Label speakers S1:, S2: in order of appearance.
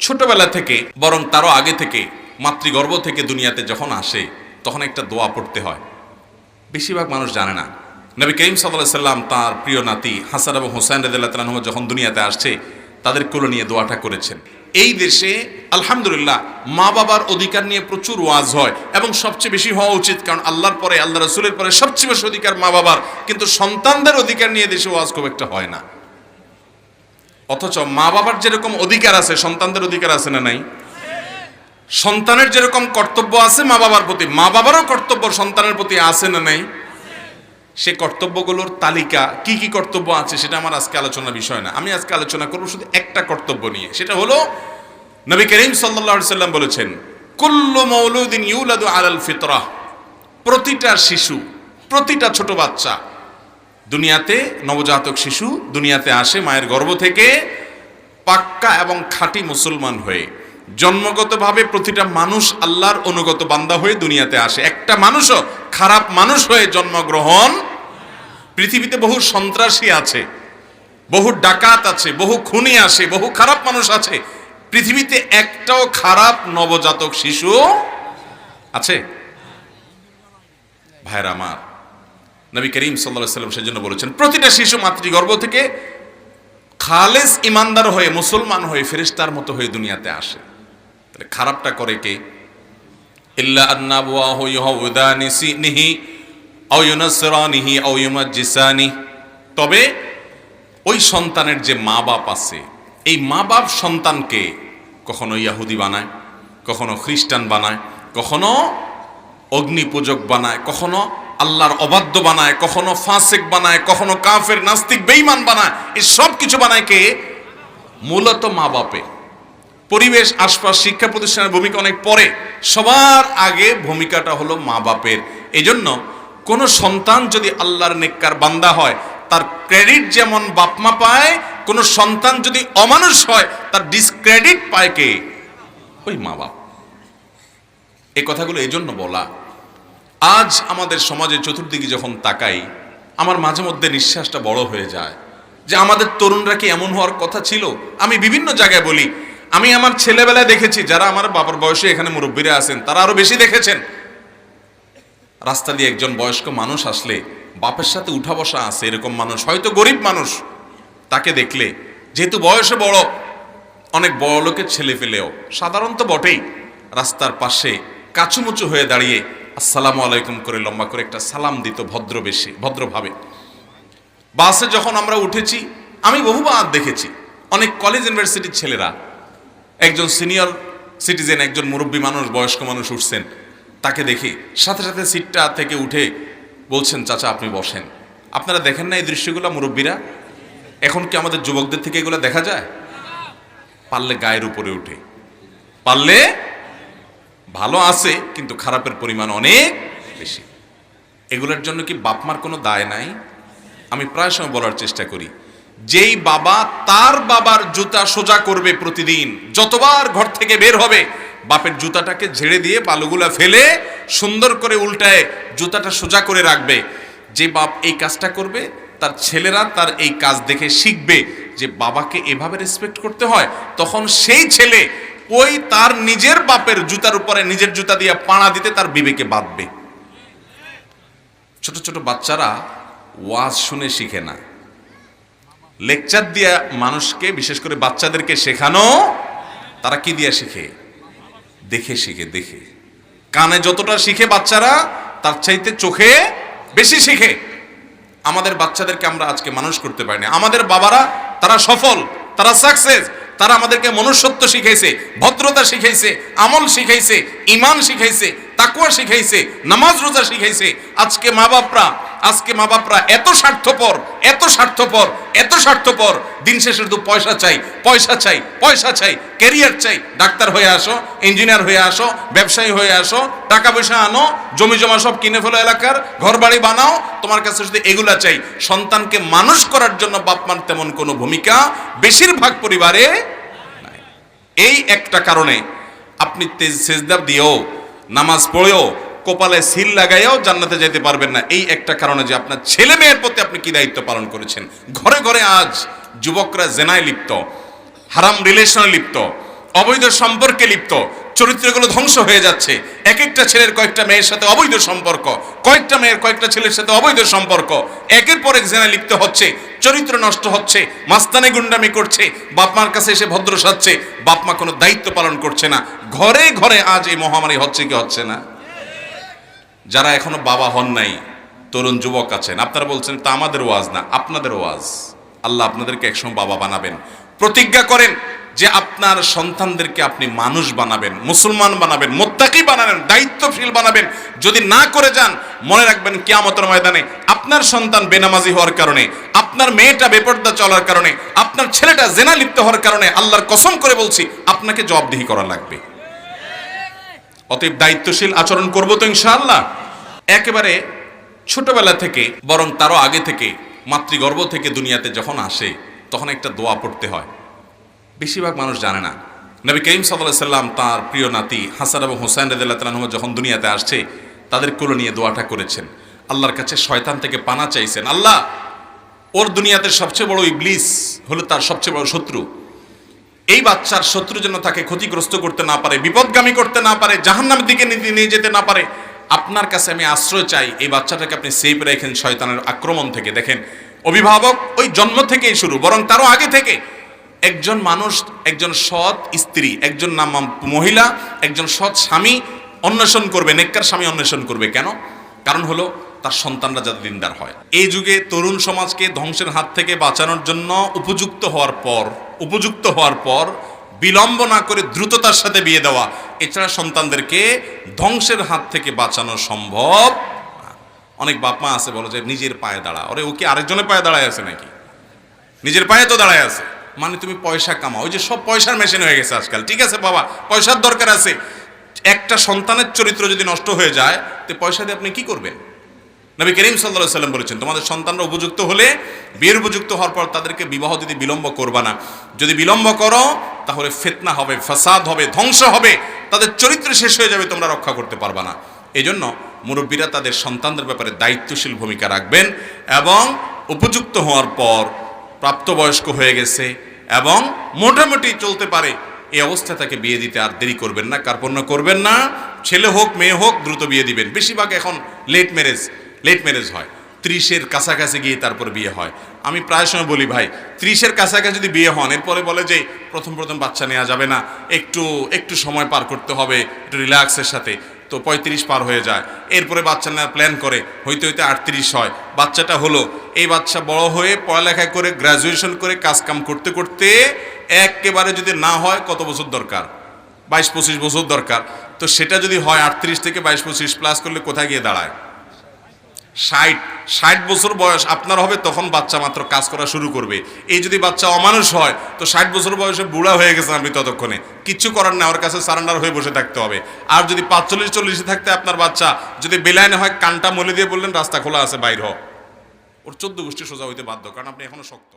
S1: ছোটবেলা থেকে বরং তারও আগে থেকে মাতৃগর্ভ থেকে দুনিয়াতে যখন আসে তখন একটা দোয়া পড়তে হয়, বেশিরভাগ মানুষ জানে না। নবী করিম সাল্লাল্লাহু আলাইহি সাল্লাম তার প্রিয় নাতি হাসান এবং হুসাইন রাদিয়াল্লাহু তাআলা আনহুমা যখন দুনিয়াতে আসছে তাদের কোলে নিয়ে দোয়াটা করেছেন। এই দেশে আলহামদুলিল্লাহ মা বাবার অধিকার নিয়ে প্রচুর ওয়াজ হয় এবং সবচেয়ে বেশি হওয়া উচিত, কারণ আল্লাহর পরে আল্লাহ রাসূলের পরে সবচেয়ে বেশি অধিকার মা বাবার, কিন্তু সন্তানদের অধিকার নিয়ে দেশে ওয়াজ খুব একটা হয় না। অথচ মা বাবার যেরকম অধিকার আছে সন্তানদের অধিকার আছে না নাই? সন্তানের যেরকম কর্তব্য আছে মা বাবার প্রতি, মা বাবারও কর্তব্য সন্তানের প্রতি আছে না নাই? সে কর্তব্যগুলোর তালিকা কি কি কর্তব্য আছে সেটা আমার আজকে আলোচনার বিষয় না। আমি আজকে আলোচনা করব শুধু একটা কর্তব্য নিয়ে, সেটা হলো নবী করিম সাল্লাল্লাহু আলাইহি সাল্লাম বলেছেন, কুল্লু মাউলুদিন ইউলাদু আলাল ফিতরাহ, প্রতিটা শিশু, প্রতিটা ছোট বাচ্চা দুনিয়াতে, নবজাতক শিশু দুনিয়াতে আসে মায়ের গর্ভ থেকে পাক্কা এবং খাঁটি মুসলমান হয়ে। জন্মগতভাবে প্রতিটা মানুষ আল্লাহর অনুগত বান্দা হয়ে দুনিয়াতে আসে। একটা মানুষও খারাপ মানুষ হয়ে জন্মগ্রহণ। পৃথিবীতে বহু সন্ত্রাসী আছে, বহু ডাকাত আছে, বহু খুনি আছে, বহু খারাপ মানুষ আছে। পৃথিবীতে একটাও খারাপ নবজাতক শিশু আছে? ভাইরা আমার, নবী করিম সাল্লাল্লাহু আলাইহি সাল্লাম সেজন্য বলেছেন প্রতিটা শিশু মাতৃগর্ভ থেকে খালেস ইমানদার হয়ে মুসলমান হয়ে ফেরেশতার মতো হয়ে দুনিয়াতে আসে। তাহলে খারাপটা করে কে? ইল্লা আন্নাবুয়াহু ইউহাউদানিহি আও ইউনাসরানিহি আও ইউমাজ্জিসানি, তবে ওই সন্তানের যে মা বাপ আছে, এই মা বাপ সন্তানকে কখনো ইয়াহুদি বানায়, কখনো খ্রিস্টান বানায়, কখনো অগ্নি পূজক বানায়, কখনো আল্লাহর অবাধ্য বানায়, কখনো ফাসিক বানায়, কখনো কাফের নাস্তিক বেঈমান বানায়। এই সব কিছু বানায় কে? মূলত মা বাপে। পরিবেশ, আশপাশ, শিক্ষা প্রতিষ্ঠানের ভূমিকা অনেক পরে, সবার আগে ভূমিকাটা হলো মা বাপের। এজন্য কোন সন্তান যদি আল্লাহর নেককার বান্দা হয় তার ক্রেডিট যেমন বাপ মা পায়, কোন সন্তান যদি অমানুষ হয় তার ডিসক্রেডিট পায় কে? ওই মা বাপ। এই কথাগুলো এই জন্য বলা, আজ আমাদের সমাজে চতুর্দিকে যখন তাকাই আমার মাঝে মধ্যে নিঃশ্বাসটা বড় হয়ে যায় যে আমাদের তরুণরা কি এমন হওয়ার কথা ছিল? আমি বিভিন্ন জায়গায় বলি, আমি আমার ছেলেবেলায় দেখেছি, যারা আমার বাবার বয়সে এখানে মুরব্বীরা আছেন তারা আরো বেশি দেখেছেন, রাস্তা দিয়ে একজন বয়স্ক মানুষ আসলে বাপের সাথে উঠা বসা আছে এরকম মানুষ, হয়তো গরিব মানুষ, তাকে দেখলে যেহেতু বয়সে বড়, অনেক বড় লোকের ছেলে পেলেও সাধারণত বটেই, রাস্তার পাশে কাচুমুচু হয়ে দাঁড়িয়ে আসসালামু আলাইকুম করে লম্বা করে একটা সালাম দিত ভদ্রভাবে। বাসে যখন আমরা উঠেছি আমি বহুবার দেখেছি অনেক কলেজ ইউনিভার্সিটির ছেলেরা, একজন সিনিয়র সিটিজেন, একজন মুরব্বী মানুষ, বয়স্ক মানুষ উঠছেন, তাকে দেখে সাথে সাথে সিটটা থেকে উঠে বলছেন, চাচা আপনি বসেন। আপনারা দেখেন না এই দৃশ্যগুলো? মুরব্বীরা এখন কি আমাদের যুবকদের থেকে এগুলো দেখা যায়? পারলে গায়ের উপরে উঠে, পারলে ভালো আছে, কিন্তু খারাপের পরিমাণ অনেক বেশি। এগুলোর জন্য কি বাপ মার কোনো দায় নাই? আমি প্রায় সময় বলার চেষ্টা করি, যেই বাবা তার বাবার জুতা সোজা করবে প্রতিদিন, যতবার ঘর থেকে বের হবে বাপের জুতাটাকে ঝেড়ে দিয়ে বালুগুলা ফেলে সুন্দর করে উল্টায় জুতাটা সোজা করে রাখবে, যে বাপ এই কাজটা করবে তার ছেলেরা তার এই কাজ দেখে শিখবে যে বাবাকে এভাবে রেসপেক্ট করতে হয়। তখন সেই ছেলে ওই তার নিজের বাপের জুতার উপরে নিজের জুতা দিয়ে পাড়া দিতে তার বিবেকে বাঁধবে। ছোট ছোট বাচ্চারা ওয়াজ শুনে শিখে না, লেকচার দিয়ে মানুষকে, বিশেষ করে বাচ্চাদেরকে শেখানো, তারা কি দিয়ে শিখে? দেখে শিখে। দেখে কানে যতটা শিখে বাচ্চারা তার চাইতে চোখে বেশি শিখে। আমাদের বাচ্চাদেরকে আমরা আজকে মানুষ করতে পারি না। আমাদের বাবারা তারা সফল, তারা সাকসেস, তারা আমাদেরকে মনুষ্যত্ব শিখাইছে, ভদ্রতা শিখাইছে, আমল শিখাইছে, ঈমান শিখাইছে, তাকওয়া শিখাইছে, নামাজ রোজা শিখাইছে। আজকে মা বাপরা এত স্বার্থপর, এত স্বার্থপর, এত স্বার্থপর, দিন শেষে শুধু পয়সা চাই, পয়সা চাই, পয়সা চাই, ক্যারিয়ার চাই। ডাক্তার হয়ে আসো, ইঞ্জিনিয়ার হয়ে আসো, ব্যবসায়ী হয়ে আসো, টাকা পয়সা আনো, জমি জমা সব কিনে ফেলো, এলাকার ঘর বাড়ি বানাও, তোমার কাছে শুধু এগুলা চাই। সন্তানকে মানুষ করার জন্য বাপ মার তেমন কোনো ভূমিকা বেশিরভাগ পরিবারে নাই। এই একটা কারণে আপনি সেজদা দিয়েও, নামাজ পড়েও, কপালে সিল লাগাইও জান্নাতে যেতে পারবেন না। এই একটা কারণে যে আপনার ছেলে মেয়ের প্রতি আপনি কি দায়িত্ব পালন করেছেন। ঘরে ঘরে আজ যুবকরা জেনায় লিপ্ত, হারাম রিলেশনে লিপ্ত, অবৈধ সম্পর্কে লিপ্ত, চরিত্রগুলো ধ্বংস হয়ে যাচ্ছে। এক একটা ছেলের কয়েকটা মেয়ের সাথে অবৈধ সম্পর্ক, কয়েকটা মেয়ের কয়েকটা ছেলের সাথে অবৈধ সম্পর্ক, একের পর এক জেনায় লিপ্ত হচ্ছে, চরিত্র নষ্ট হচ্ছে, মাস্তানি গুন্ডামি করছে, বাপমার কাছে এসে ভদ্র সাজছে, বাপমা কোনো দায়িত্ব পালন করছে না। ঘরে ঘরে আজ এই মহামারী হচ্ছে কি হচ্ছে না? যারা এখনো বাবা হন নাই, তরুণ যুবক আছেন, আপনারা বলছেন তা আমাদের ওয়াজ না, আপনাদের ওয়াজ। আল্লাহ আপনাদেরকে একসময় বাবা বানাবেন। প্রতিজ্ঞা করেন যে আপনার সন্তানদেরকে আপনি মানুষ বানাবেন, মুসলমান বানাবেন, মুত্তাকি বানাবেন, দায়িত্বশীল বানাবেন। যদি না করে যান, মনে রাখবেন কিয়ামতের ময়দানে আপনার সন্তান বেনামাজি হওয়ার কারণে, আপনার মেয়েটা বেপর্দা চলার কারণে, আপনার ছেলেটা জেনা লিপ্ত হওয়ার কারণে, আল্লাহর কসম করে বলছি, আপনাকে জবাবদিহি করা লাগবে। অতএব দায়িত্বশীল আচরণ করবো তো ইনশাআল্লাহ। একেবারে ছোটবেলা থেকে, বরং তারও আগে থেকে, মাতৃগর্ভ থেকে দুনিয়াতে যখন আসে, তখন একটা দোয়া পড়তে হয়। বেশিরভাগ মানুষ জানে না। নবী করিম সাল্লাল্লাহু আলাইহি সাল্লাম তার প্রিয় নাতি হাসান এবং হুসাইন রাদিয়াল্লাহু তাআলা আনহুম যখন দুনিয়াতে আসছে, তাদের কোলে নিয়ে দোয়াটা করেছেন। আল্লাহর কাছে শয়তান থেকে পানা চাইছেন, আল্লাহ ওর দুনিয়াতে সবচেয়ে বড় ইবলিস হলো তার সবচেয়ে বড় শত্রু। এই বাচ্চার শত্রু যেন তাকে ক্ষতিগ্রস্ত করতে না পারে, বিপদগামী করতে না পারে, জাহান্নামের দিকে নিয়ে যেতে না পারে। আপনার কাছে আমি আশ্রয় চাই, এই বাচ্চাটাকে আপনি সেভ রেখেন শয়তানের আক্রমণ থেকে। দেখেন, অভিভাবক ওই জন্ম থেকেই শুরু, বরং তারও আগে থেকে একজন মানুষ, একজন সৎ স্ত্রী, একজন নাম মহিলা, একজন সৎ স্বামী অন্বেষণ করবে, নেককার স্বামী অন্বেষণ করবে। কেন? কারণ হলো তার সন্তানরা যাতে দিনদার হয়। এই যুগে তরুণ সমাজকে ধ্বংসের হাত থেকে বাঁচানোর জন্য উপযুক্ত হওয়ার পর বিলম্ব না করে দ্রুততার সাথে বিয়ে দেওয়া, এছাড়া সন্তানদেরকে ধ্বংসের হাত থেকে বাঁচানো সম্ভব। অনেক বাপ মা আছে বলে যে নিজের পায়ে দাঁড়া। ওরে, ও কি আরেকজনের পায়ে দাঁড়ায় আছে নাকি? নিজের পায়ে তো দাঁড়ায় আছে। মানে তুমি পয়সা কামাও, ওই যে সব পয়সার মেশিন হয়ে গেছে আজকাল। ঠিক আছে বাবা, পয়সার দরকার আছে। একটা সন্তানের চরিত্র যদি নষ্ট হয়ে যায়, তো পয়সা দিয়ে আপনি কি করবেন? নবী করিম সাল্লাল্লাহু আলাইহি সাল্লাম বলেছেন, তোমাদের সন্তানরা উপযুক্ত হলে, বিয়ের উপযুক্ত হওয়ার পর তাদেরকে বিবাহ যদি বিলম্ব করবা না। যদি বিলম্ব করো, তাহলে ফিতনা হবে, ফাসাদ হবে, ধ্বংস হবে, তাদের চরিত্র শেষ হয়ে যাবে, তোমরা রক্ষা করতে পারবা না। এই জন্য মুরব্বীরা তাদের সন্তানদের ব্যাপারে দায়িত্বশীল ভূমিকা রাখবেন এবং উপযুক্ত হওয়ার পর, প্রাপ্তবয়স্ক হয়ে গেছে এবং মোটামুটি চলতে পারে, এই অবস্থায় তাকে বিয়ে দিতে আর দেরি করবেন না, কার্পণ্য করবেন না। ছেলে হোক মেয়ে হোক, দ্রুত বিয়ে দিবেন। বেশিরভাগ এখন লেট ম্যারেজ হয়, 30-এর কাছাকাছি গিয়ে তারপর বিয়ে হয়। আমি প্রায় সময় বলি, ভাই 30-এর কাছাকাছি যদি বিয়ে হন, এরপরে বলে যে প্রথম বাচ্চা নেওয়া যাবে না, একটু সময় পার করতে হবে, একটু রিল্যাক্সের সাথে। তো 35 পার হয়ে যায়, এরপরে বাচ্চা নেওয়ার প্ল্যান করে, হইতে 38 হয়, বাচ্চাটা হলো। এই বাচ্চা বড় হয়ে পড়ালেখা করে, গ্র্যাজুয়েশন করে, কাজকাম করতে করতে একেবারে যদি না হয়, কত বছর দরকার? 22-25 বছর দরকার। তো সেটা যদি হয় 38 থেকে 22-25 প্লাস করলে কোথায় গিয়ে দাঁড়ায়? 60 বছর বয়স আপনার হবে, তখন বাচ্চা মাত্র কাজ করা শুরু করবে। এই যদি বাচ্চা অমানুষ হয়, তো 60 বছর বয়সে বুড়া হয়ে গেছেন আপনি, ততক্ষণে কিচ্ছু করার না, ওর কাছে সারেন্ডার হয়ে বসে থাকতে হবে। আর যদি 45-40 থাকতে আপনার বাচ্চা যদি বেলাইনে হয়, কানটা মলে দিয়ে বললেন রাস্তা খোলা আছে, বাইর হ, ওর 14 গোষ্ঠী সোজা হইতে বাধ্য, কারণ আপনি এখনো শক্ত।